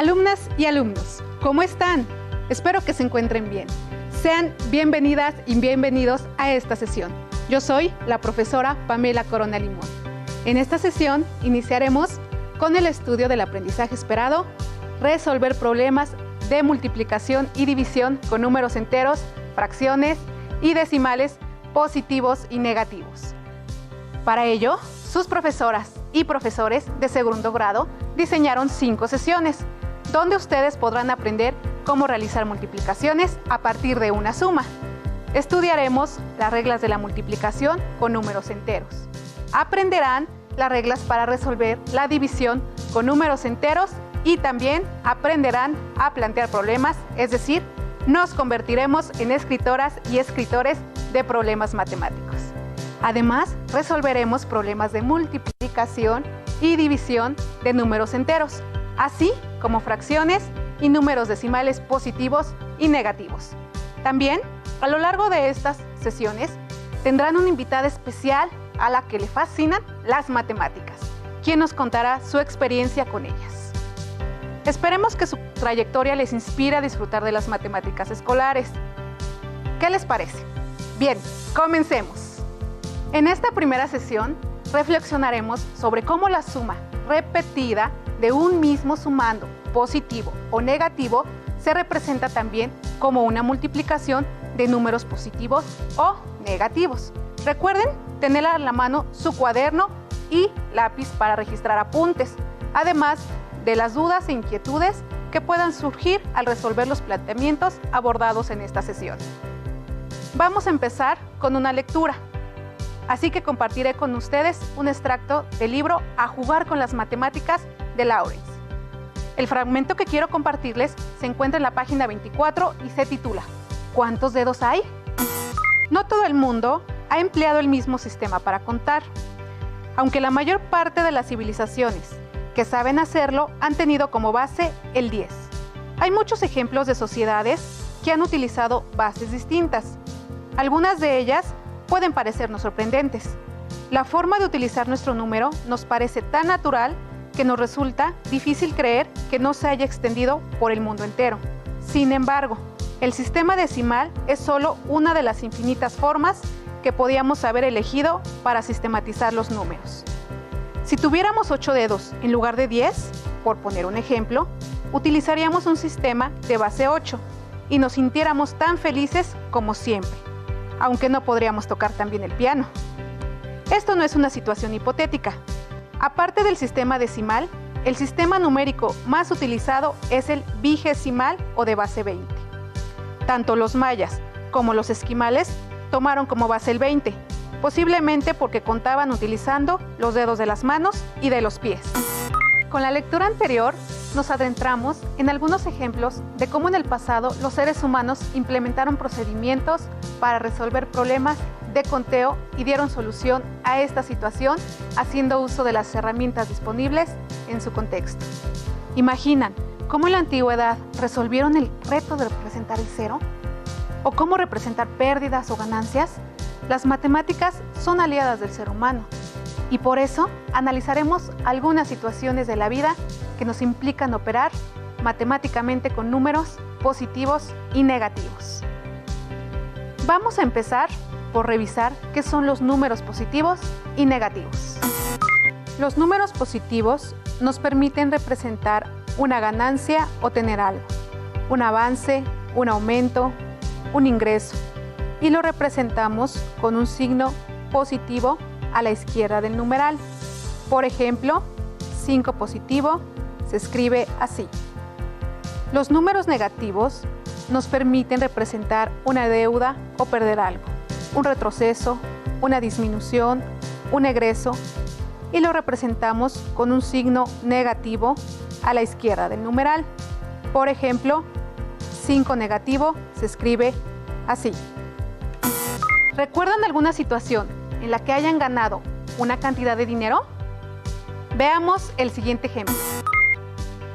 Alumnas y alumnos, ¿cómo están? Espero que se encuentren bien. Sean bienvenidas y bienvenidos a esta sesión. Yo soy la profesora Pamela Corona Limón. En esta sesión iniciaremos con el estudio del aprendizaje esperado, resolver problemas de multiplicación y división con números enteros, fracciones y decimales positivos y negativos. Para ello, sus profesoras y profesores de segundo grado diseñaron 5 sesiones, donde ustedes podrán aprender cómo realizar multiplicaciones a partir de una suma. Estudiaremos las reglas de la multiplicación con números enteros. Aprenderán las reglas para resolver la división con números enteros y también aprenderán a plantear problemas, es decir, nos convertiremos en escritoras y escritores de problemas matemáticos. Además, resolveremos problemas de multiplicación y división de números enteros, así como fracciones y números decimales positivos y negativos. También, a lo largo de estas sesiones, tendrán una invitada especial a la que le fascinan las matemáticas, quien nos contará su experiencia con ellas. Esperemos que su trayectoria les inspire a disfrutar de las matemáticas escolares. ¿Qué les parece? Bien, comencemos. En esta primera sesión, reflexionaremos sobre cómo la suma repetida de un mismo sumando positivo o negativo se representa también como una multiplicación de números positivos o negativos. Recuerden tener a la mano su cuaderno y lápiz para registrar apuntes, además de las dudas e inquietudes que puedan surgir al resolver los planteamientos abordados en esta sesión. Vamos a empezar con una lectura. Así que compartiré con ustedes un extracto del libro A jugar con las matemáticas de Lawrence. El fragmento que quiero compartirles se encuentra en la página 24 y se titula ¿Cuántos dedos hay? No todo el mundo ha empleado el mismo sistema para contar, aunque la mayor parte de las civilizaciones que saben hacerlo han tenido como base el 10. Hay muchos ejemplos de sociedades que han utilizado bases distintas. Algunas de ellas pueden parecernos sorprendentes. La forma de utilizar nuestro número nos parece tan natural que nos resulta difícil creer que no se haya extendido por el mundo entero. Sin embargo, el sistema decimal es solo una de las infinitas formas que podíamos haber elegido para sistematizar los números. Si tuviéramos 8 dedos en lugar de 10, por poner un ejemplo, utilizaríamos un sistema de base 8 y nos sintiéramos tan felices como siempre, aunque no podríamos tocar tan bien el piano. Esto no es una situación hipotética. Aparte del sistema decimal, el sistema numérico más utilizado es el vigesimal o de base 20. Tanto los mayas como los esquimales tomaron como base el 20, posiblemente porque contaban utilizando los dedos de las manos y de los pies. Con la lectura anterior, nos adentramos en algunos ejemplos de cómo en el pasado los seres humanos implementaron procedimientos para resolver problemas de conteo y dieron solución a esta situación haciendo uso de las herramientas disponibles en su contexto. ¿Imaginan cómo en la antigüedad resolvieron el reto de representar el cero? ¿O cómo representar pérdidas o ganancias? Las matemáticas son aliadas del ser humano y por eso analizaremos algunas situaciones de la vida que nos implican operar matemáticamente con números positivos y negativos. Vamos a empezar por revisar qué son los números positivos y negativos. Los números positivos nos permiten representar una ganancia o tener algo, un avance, un aumento, un ingreso, y lo representamos con un signo positivo a la izquierda del numeral. Por ejemplo, 5 positivo se escribe así. Los números negativos nos permiten representar una deuda o perder algo, un retroceso, una disminución, un egreso, y lo representamos con un signo negativo a la izquierda del numeral. Por ejemplo, 5 negativo se escribe así. ¿Recuerdan alguna situación en la que hayan ganado una cantidad de dinero? Veamos el siguiente ejemplo.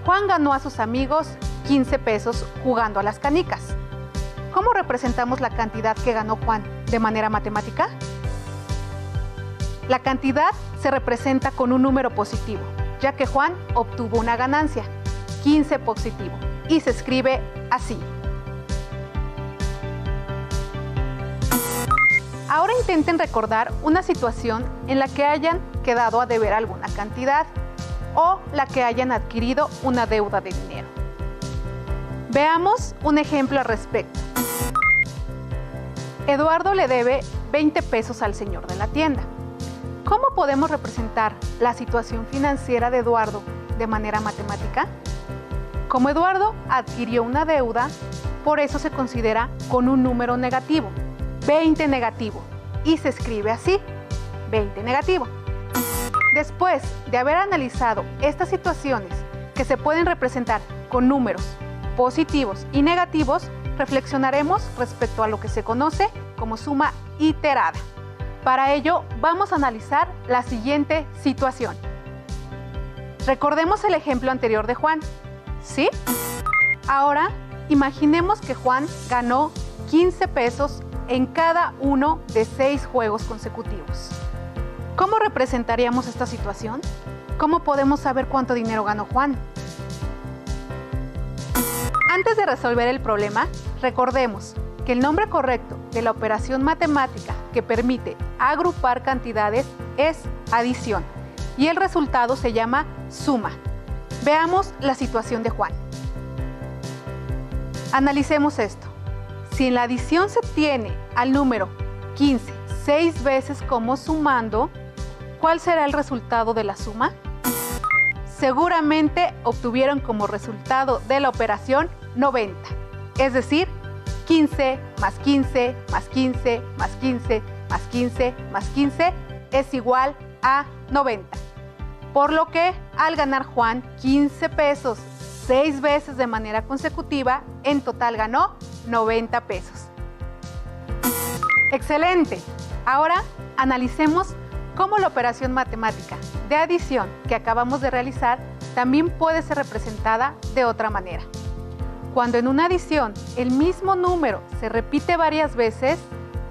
Juan ganó a sus amigos 15 pesos jugando a las canicas. ¿Cómo representamos la cantidad que ganó Juan de manera matemática? La cantidad se representa con un número positivo, ya que Juan obtuvo una ganancia. 15 positivo y se escribe así. Ahora intenten recordar una situación en la que hayan quedado a deber alguna cantidad o la que hayan adquirido una deuda de dinero. Veamos un ejemplo al respecto. Eduardo le debe 20 pesos al señor de la tienda. ¿Cómo podemos representar la situación financiera de Eduardo de manera matemática? Como Eduardo adquirió una deuda, por eso se considera con un número negativo, 20 negativo, y se escribe así, 20 negativo. Después de haber analizado estas situaciones que se pueden representar con números positivos y negativos, reflexionaremos respecto a lo que se conoce como suma iterada. Para ello, vamos a analizar la siguiente situación. Recordemos el ejemplo anterior de Juan, ¿sí? Ahora, imaginemos que Juan ganó 15 pesos en cada uno de 6 juegos consecutivos. ¿Cómo representaríamos esta situación? ¿Cómo podemos saber cuánto dinero ganó Juan? Antes de resolver el problema, recordemos que el nombre correcto de la operación matemática que permite agrupar cantidades es adición y el resultado se llama suma. Veamos la situación de Juan. Analicemos esto. Si en la adición se tiene al número 15 6 veces como sumando, ¿cuál será el resultado de la suma? Seguramente obtuvieron como resultado de la operación 90, es decir, 15 más 15 más 15 más 15 más 15 más 15 es igual a 90. Por lo que al ganar Juan 15 pesos 6 veces de manera consecutiva, en total ganó 90 pesos. ¡Excelente! Ahora analicemos cómo la operación matemática de adición que acabamos de realizar también puede ser representada de otra manera. Cuando en una adición el mismo número se repite varias veces,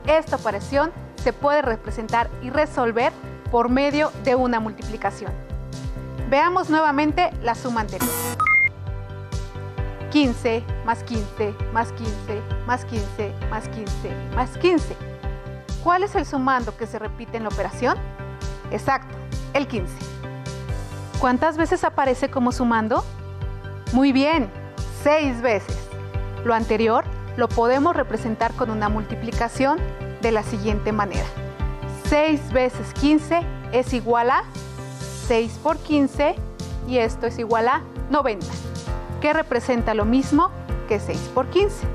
esta operación se puede representar y resolver por medio de una multiplicación. Veamos nuevamente la suma anterior. 15 más 15 más 15 más 15 más 15 más 15. ¿Cuál es el sumando que se repite en la operación? Exacto, el 15. ¿Cuántas veces aparece como sumando? Muy bien, 6 veces. Lo anterior lo podemos representar con una multiplicación de la siguiente manera. 6 veces 15 es igual a 6 por 15 y esto es igual a 90, que representa lo mismo que 6 por 15.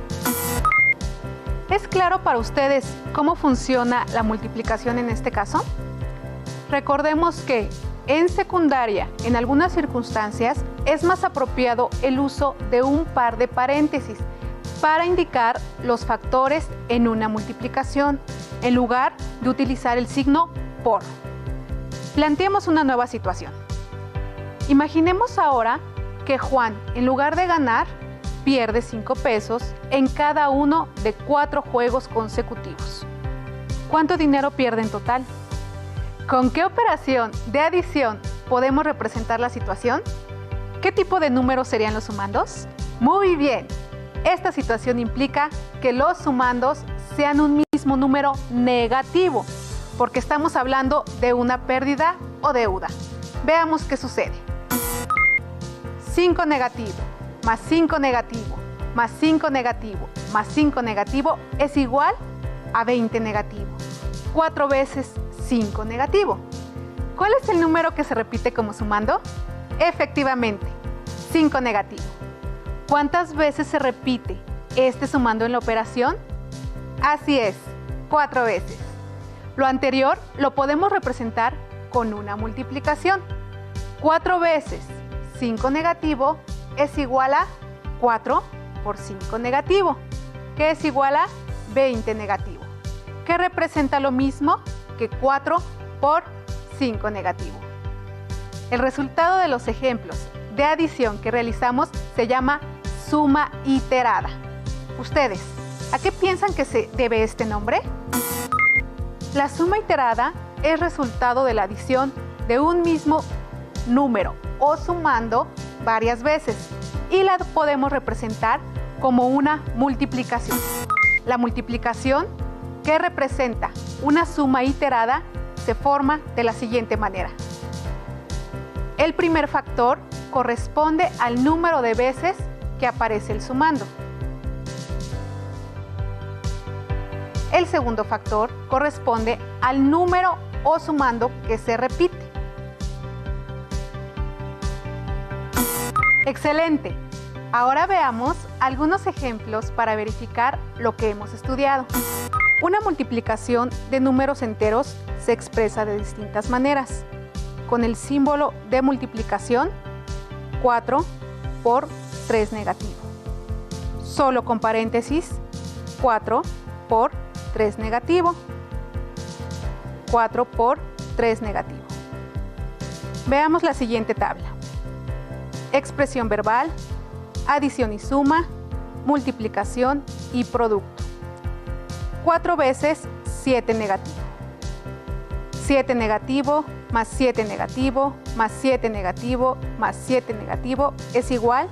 ¿Es claro para ustedes cómo funciona la multiplicación en este caso? Recordemos que en secundaria, en algunas circunstancias, es más apropiado el uso de un par de paréntesis para indicar los factores en una multiplicación, en lugar de utilizar el signo por. Planteemos una nueva situación. Imaginemos ahora que Juan, en lugar de ganar, pierde 5 pesos en cada uno de 4 juegos consecutivos. ¿Cuánto dinero pierde en total? ¿Con qué operación de adición podemos representar la situación? ¿Qué tipo de números serían los sumandos? Muy bien, esta situación implica que los sumandos sean un mismo número negativo, porque estamos hablando de una pérdida o deuda. Veamos qué sucede. 5 negativo más 5 negativo más 5 negativo más 5 negativo es igual a 20 negativo. 4 veces 5 negativo. ¿Cuál es el número que se repite como sumando? Efectivamente, 5 negativo. ¿Cuántas veces se repite este sumando en la operación? Así es, 4 veces. Lo anterior lo podemos representar con una multiplicación. 4 veces 5 negativo es igual a 4 por 5 negativo, que es igual a 20 negativo, que representa lo mismo que 4 por 5 negativo. El resultado de los ejemplos de adición que realizamos se llama suma iterada. ¿Ustedes a qué piensan que se debe este nombre? La suma iterada es resultado de la adición de un mismo número o sumando varias veces. y la podemos representar como una multiplicación. La multiplicación, que representa una suma iterada, se forma de la siguiente manera. El primer factor corresponde al número de veces que aparece el sumando. El segundo factor corresponde al número o sumando que se repite. ¡Excelente! Ahora veamos algunos ejemplos para verificar lo que hemos estudiado. Una multiplicación de números enteros se expresa de distintas maneras. Con el símbolo de multiplicación, 4 por 3 negativo. Solo con paréntesis, 4 por 3 negativo. 4 por 3 negativo. Veamos la siguiente tabla. Expresión verbal, adición y suma, multiplicación y producto. 4 veces 7 negativo. 7 negativo más 7 negativo más 7 negativo más 7 negativo es igual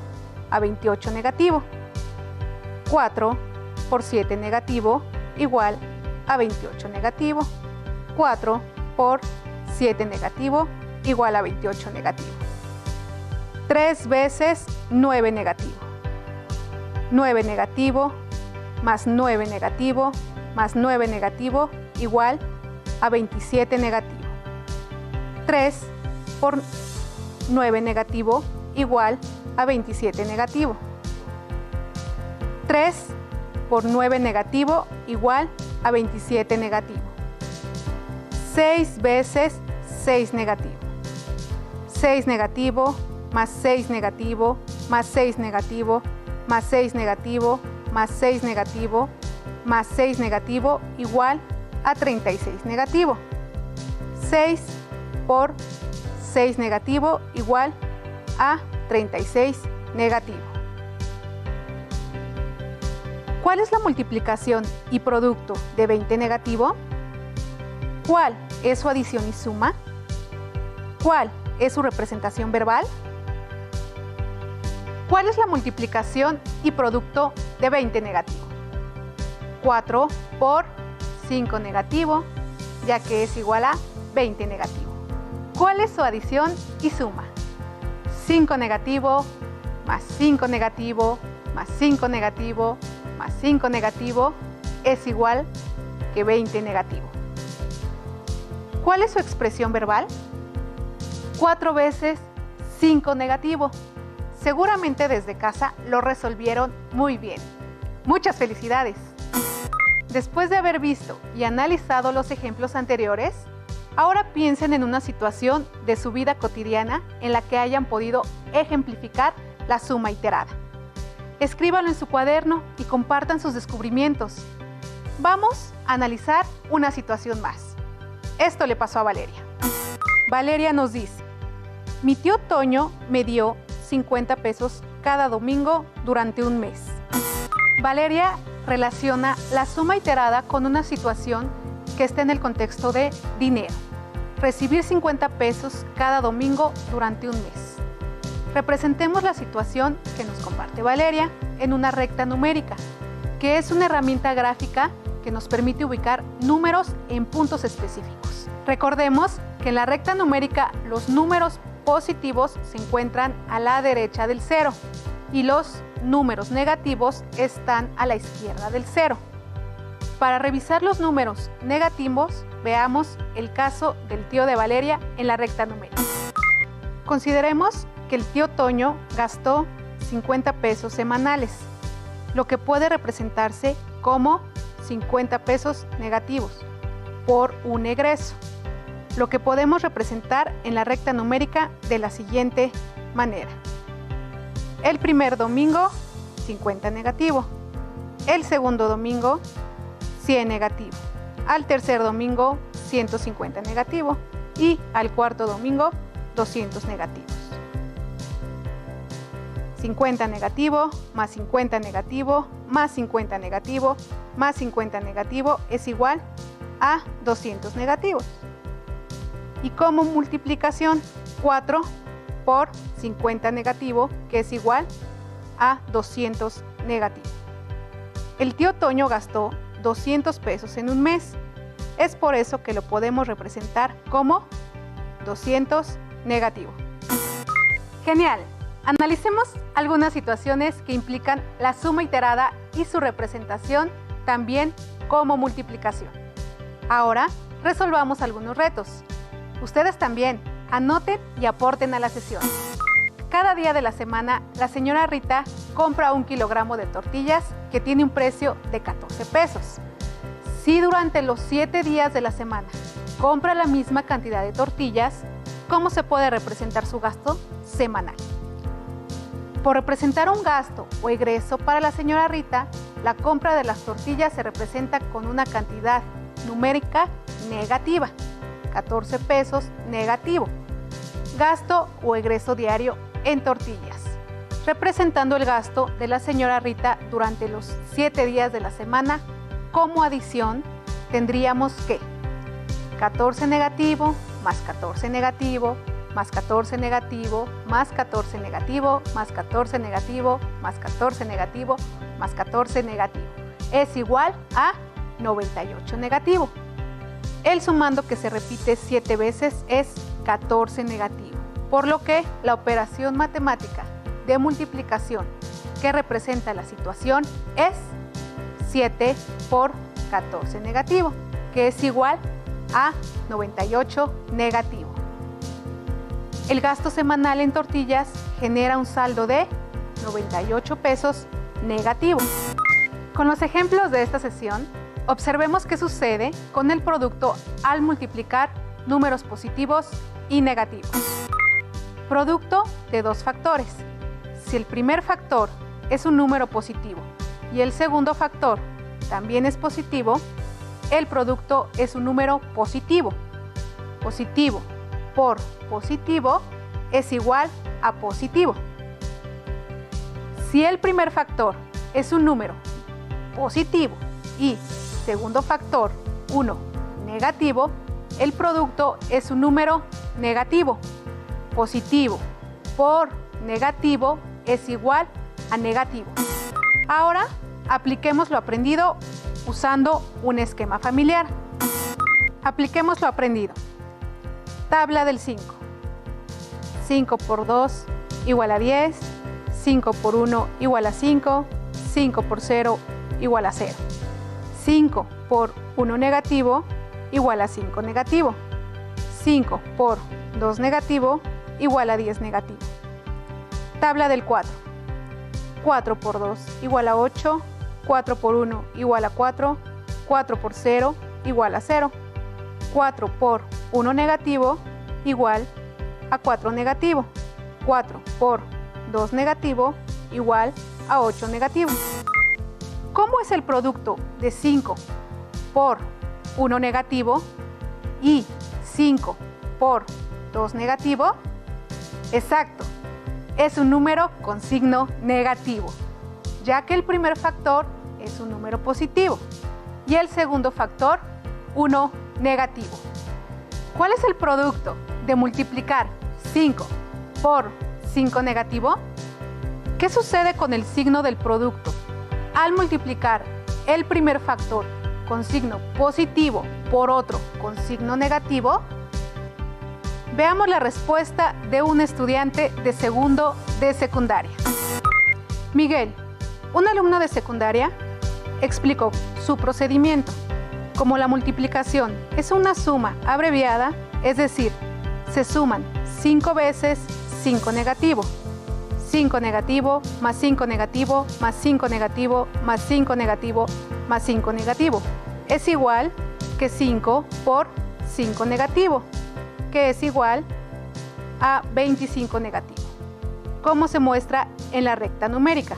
a 28 negativo. 4 por 7 negativo igual a 28 negativo. 4 por 7 negativo igual a 28 negativo. 3 veces 9 negativo. 9 negativo más 9 negativo más 9 negativo igual a 27 negativo. 3 por 9 negativo igual a 27 negativo. 3 por 9 negativo igual a 27 negativo. 6 veces 6 negativo. 6 negativo más 6 negativo más 6 negativo más 6 negativo más 6 negativo más 6 negativo igual a 36 negativo. 6 por 6 negativo igual a 36 negativo. ¿Cuál es la multiplicación y producto de 20 negativo? ¿Cuál es su adición y suma? ¿Cuál es su representación verbal? ¿Cuál es la multiplicación y producto de 20 negativo? 4 por 5 negativo, ya que es igual a 20 negativo. ¿Cuál es su adición y suma? 5 negativo más 5 negativo más 5 negativo más 5 negativo es igual que 20 negativo. ¿Cuál es su expresión verbal? 4 veces 5 negativo. Seguramente desde casa lo resolvieron muy bien. ¡Muchas felicidades! Después de haber visto y analizado los ejemplos anteriores, ahora piensen en una situación de su vida cotidiana en la que hayan podido ejemplificar la suma iterada. Escríbanlo en su cuaderno y compartan sus descubrimientos. Vamos a analizar una situación más. Esto le pasó a Valeria. Valeria nos dice: mi tío Toño me dio 50 pesos cada domingo durante un mes. Valeria relaciona la suma iterada con una situación que está en el contexto de dinero. Recibir 50 pesos cada domingo durante un mes. Representemos la situación que nos comparte Valeria en una recta numérica, que es una herramienta gráfica que nos permite ubicar números en puntos específicos. Recordemos que en la recta numérica los números positivos se encuentran a la derecha del cero y los números negativos están a la izquierda del cero. Para revisar los números negativos, veamos el caso del tío de Valeria en la recta numérica. Consideremos que el tío Toño gastó 50 pesos semanales, lo que puede representarse como 50 pesos negativos por un egreso, lo que podemos representar en la recta numérica de la siguiente manera. El primer domingo, 50 negativo. El segundo domingo, 100 negativo. Al tercer domingo, 150 negativo. Y al cuarto domingo, 200 negativos. 50 negativo, más 50 negativo, más 50 negativo, más 50 negativo es igual a 200 negativos. Y como multiplicación, 4 por 50 negativo, que es igual a 200 negativo. El tío Toño gastó 200 pesos en un mes. Es por eso que lo podemos representar como 200 negativo. Genial. Analicemos algunas situaciones que implican la suma iterada y su representación también como multiplicación. Ahora resolvamos algunos retos. Ustedes también anoten y aporten a la sesión. Cada día de la semana, la señora Rita compra 1 kilogramo de tortillas que tiene un precio de 14 pesos. Si durante los 7 días de la semana compra la misma cantidad de tortillas, ¿cómo se puede representar su gasto semanal? Por representar un gasto o egreso para la señora Rita, la compra de las tortillas se representa con una cantidad numérica negativa, 14 pesos negativo. Gasto o egreso diario en tortillas. Representando el gasto de la señora Rita durante los 7 días de la semana, como adición tendríamos que 14 negativo, más 14 negativo, más 14 negativo, más 14 negativo, más 14 negativo, más 14 negativo, más 14 negativo. Es igual a 98 negativo. El sumando que se repite 7 veces es 14 negativo, por lo que la operación matemática de multiplicación que representa la situación es 7 por 14 negativo, que es igual a 98 negativo. El gasto semanal en tortillas genera un saldo de 98 pesos negativo. Con los ejemplos de esta sesión, observemos qué sucede con el producto al multiplicar números positivos y negativos. Producto de dos factores. Si el primer factor es un número positivo y el segundo factor también es positivo, el producto es un número positivo. Positivo por positivo es igual a positivo. Si el primer factor es un número positivo y segundo factor 1 negativo, el producto es un número negativo. Positivo por negativo es igual a negativo. Ahora apliquemos lo aprendido usando un esquema familiar. Apliquemos lo aprendido. Tabla del 5. 5 por 2 igual a 10, 5 por 1 igual a 5, 5 por 0 igual a 0. 5 por 1 negativo igual a 5 negativo. 5 por 2 negativo igual a 10 negativo. Tabla del 4. 4 por 2 igual a 8, 4 por 1 igual a 4, 4 por 0 igual a 0. 4 por 1 negativo igual a 4 negativo. 4 por 2 negativo igual a 8 negativo. ¿Cómo es el producto de 5 por 1 negativo y 5 por 2 negativo? Exacto, es un número con signo negativo, ya que el primer factor es un número positivo y el segundo factor 1 negativo. ¿Cuál es el producto de multiplicar 5 por 5 negativo? ¿Qué sucede con el signo del producto al multiplicar el primer factor con signo positivo por otro con signo negativo? Veamos la respuesta de un estudiante de segundo de secundaria. Miguel, un alumno de secundaria, explicó su procedimiento. Como la multiplicación es una suma abreviada, es decir, se suman 5 veces 5 negativo. 5 negativo, más 5 negativo, más 5 negativo, más 5 negativo, más 5 negativo. Es igual que 5 por 5 negativo, que es igual a 25 negativo, como se muestra en la recta numérica.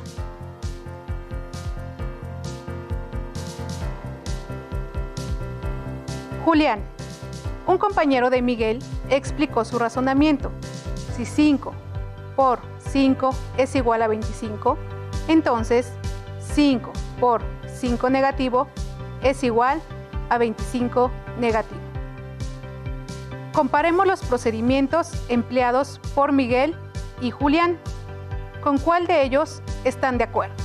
Julián, un compañero de Miguel, explicó su razonamiento. Si 5 por 5 es igual a 25, entonces 5 por 5 negativo es igual a 25 negativo. Comparemos los procedimientos empleados por Miguel y Julián. ¿Con cuál de ellos están de acuerdo.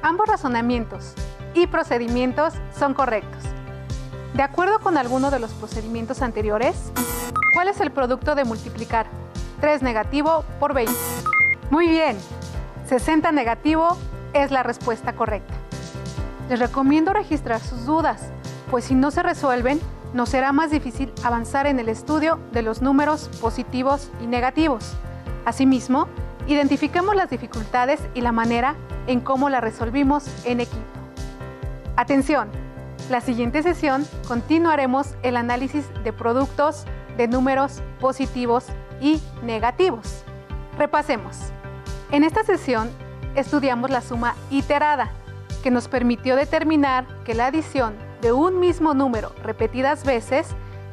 Ambos razonamientos y procedimientos son correctos. De acuerdo con alguno de los procedimientos anteriores, ¿cuál es el producto de multiplicar 3 negativo por 20? Muy bien, 60 negativo es la respuesta correcta. Les recomiendo registrar sus dudas, pues si no se resuelven, nos será más difícil avanzar en el estudio de los números positivos y negativos. Asimismo, identifiquemos las dificultades y la manera en cómo las resolvimos en equipo. Atención, la siguiente sesión continuaremos el análisis de productos de números positivos y negativos. Repasemos. En esta sesión estudiamos la suma iterada, que nos permitió determinar que la adición de un mismo número repetidas veces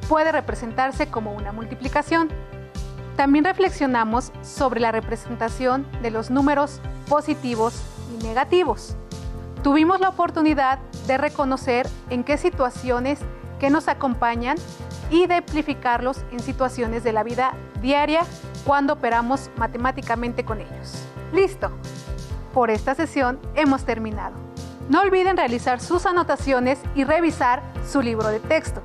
puede representarse como una multiplicación. También reflexionamos sobre la representación de los números positivos y negativos. Tuvimos la oportunidad de reconocer en qué situaciones que nos acompañan y de amplificarlos en situaciones de la vida diaria cuando operamos matemáticamente con ellos. ¡Listo! Por esta sesión hemos terminado. No olviden realizar sus anotaciones y revisar su libro de texto.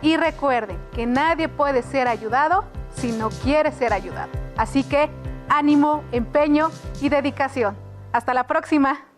Y recuerden que nadie puede ser ayudado si no quiere ser ayudado. Así que ánimo, empeño y dedicación. ¡Hasta la próxima!